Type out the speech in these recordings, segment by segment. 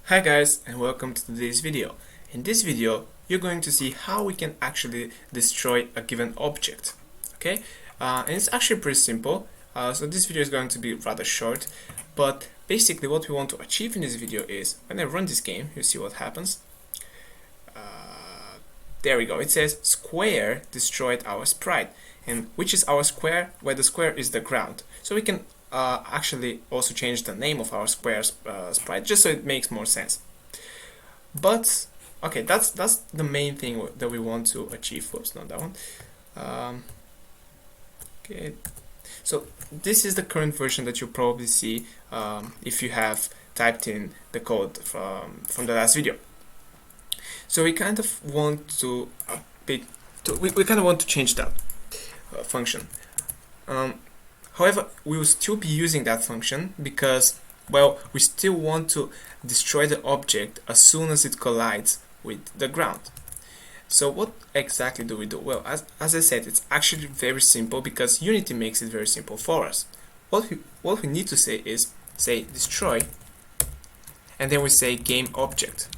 Hi guys, and welcome to today's video. In this video you're going to see how we can actually destroy a given object. Okay, and it's actually pretty simple. So this video is going to be rather short, but basically what we want to achieve in this video is when I run this game, you see what happens. There we go, it says square destroyed our sprite, and which is our square? Where the square is the ground. So we can actually also change the name of our square sprite just so it makes more sense. But okay, that's the main thing that we want to achieve. Whoops, not that one. Okay, so this is the current version that you probably see if you have typed in the code from the last video. So we kind of want to we kind of want to change that function. However, we will still be using that function because, well, we still want to destroy the object as soon as it collides with the ground. So what exactly do we do? Well, as I said, it's actually very simple because Unity makes it very simple for us. What we need to say is say destroy, and then we say game object.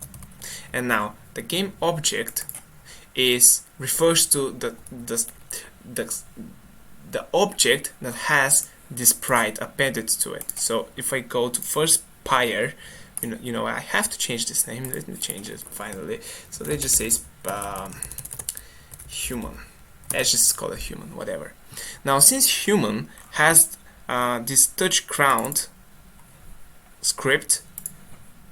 And now the game object refers to the object that has this sprite appended to it. So if I go to first pyre, you know I have to change this name. Let me change it finally. So they just say human. Let's just call it human, whatever. Now since human has this touch ground script,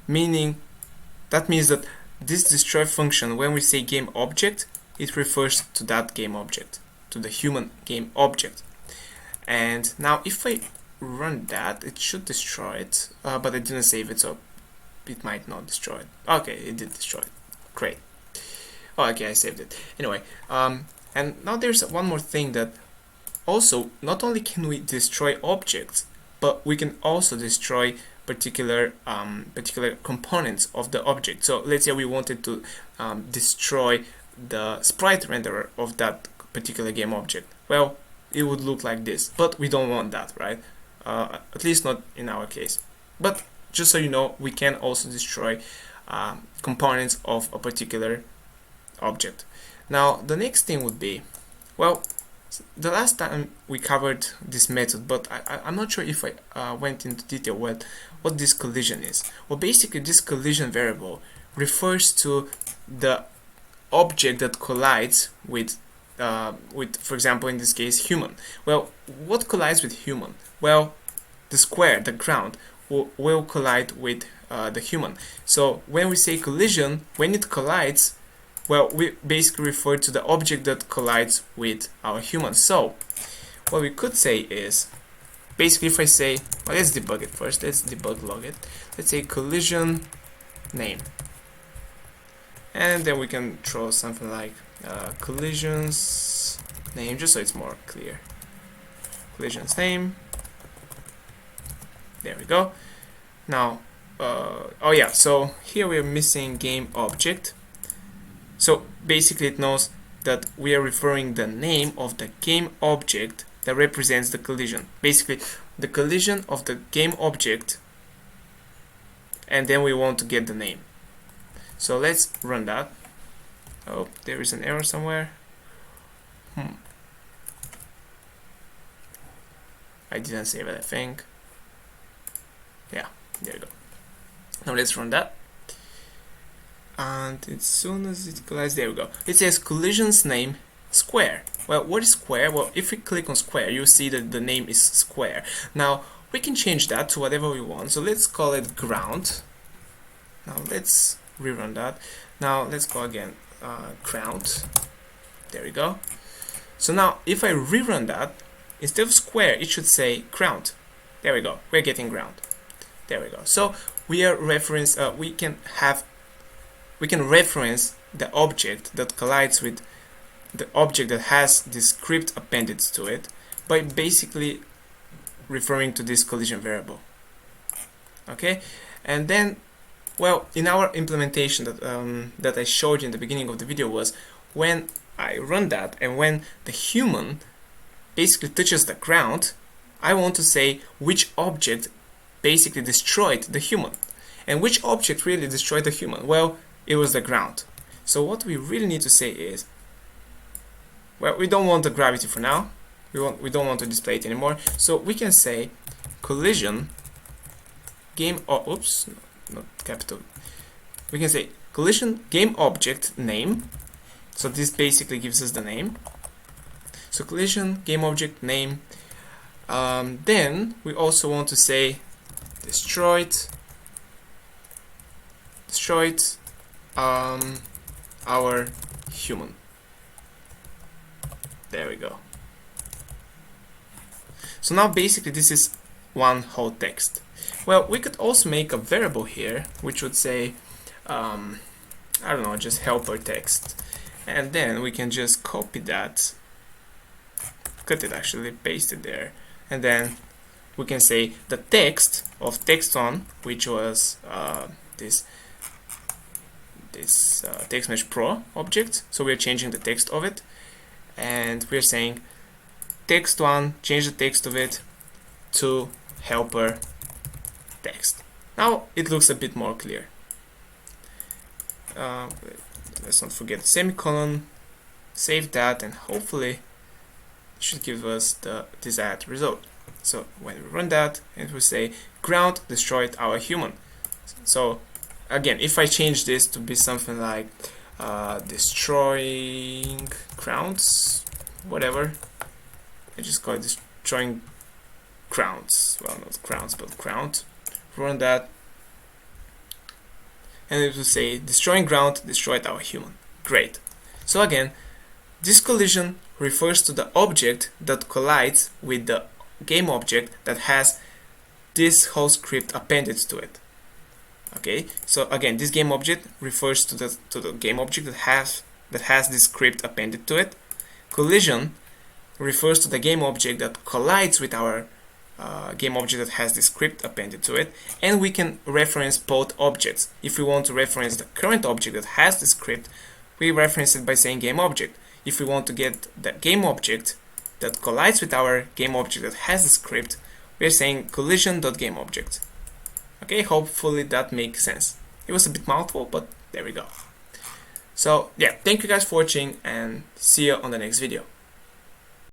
that means that this destroy function, when we say game object, it refers to that game object, to the human game object. And now if I run that, it should destroy it, but I didn't save it, so it might not destroy it. Okay, it did destroy it. Great. Oh, okay, I saved it. Anyway, and now there's one more thing, that also not only can we destroy objects, but we can also destroy particular components of the object. So let's say we wanted to destroy the sprite renderer of that particular game object. Well, it would look like this, but we don't want that, right? At least not in our case. But just so you know, we can also destroy components of a particular object. Now the next thing would be, well, the last time we covered this method, but I'm not sure if I went into detail what this collision is. Well, basically this collision variable refers to the object that collides with, for example, in this case, human. Well, what collides with human? Well, the square, the ground, will collide with the human. So when we say collision, when it collides, well, we basically refer to the object that collides with our human. So what we could say is, basically if I say, well, let's debug it first, let's debug log it. Let's say collision name, and then we can throw something like collisions name, just so it's more clear. Collisions name, there we go. Now oh yeah, so here we are missing game object. So basically it knows that we are referring the name of the game object that represents the collision. Basically the collision of the game object, and then we want to get the name. So let's run that. Oh, there is an error somewhere. I didn't save it, I think. Yeah, there we go. Now let's run that. And as soon as it collides, there we go. It says collision's name square. Well, what is square? Well, if we click on square, you'll see that the name is square. Now we can change that to whatever we want. So let's call it ground. Now let's rerun that. Now let's go again. Ground. There we go. So now if I rerun that, instead of square, it should say ground. There we go. We're getting ground. There we go. So we are we can reference the object that collides with the object that has this script appended to it by basically referring to this collision variable. Okay, and then, well, in our implementation that I showed you in the beginning of the video, was when I run that and when the human basically touches the ground, I want to say which object basically destroyed the human. And which object really destroyed the human? Well, it was the ground. So what we really need to say is, well, we don't want the gravity for now. We don't want to display it anymore. So we can say collision game. Oh, oops, not capital. We can say collision game object name. So this basically gives us the name. So collision game object name. Then we also want to say destroyed our human. There we go. So now basically this is one whole text. Well, we could also make a variable here which would say I don't know, just helper text, and then we can just copy that, cut it actually, paste it there, and then we can say the text of text1, which was this text mesh pro object. So we're changing the text of it, and we're saying text1, change the text of it to helper text. Now it looks a bit more clear. Let's not forget the semicolon, save that, and hopefully it should give us the desired result. So when we run that, it will say ground destroyed our human. So again, if I change this to be something like destroying grounds, whatever, I just call it destroying grounds. Well, not grounds, but ground. Run that, and it will say destroying ground destroyed our human. Great. So again, this collision refers to the object that collides with the game object that has this whole script appended to it. Okay, so again, this game object refers to the game object that has this script appended to it. Collision refers to the game object that collides with our game object that has the script appended to it, and we can reference both objects. If we want to reference the current object that has the script, we reference it by saying game object. If we want to get the game object that collides with our game object that has the script, we are saying collision.gameObject. Okay, hopefully that makes sense. It was a bit mouthful, but there we go. So yeah, thank you guys for watching, and see you on the next video.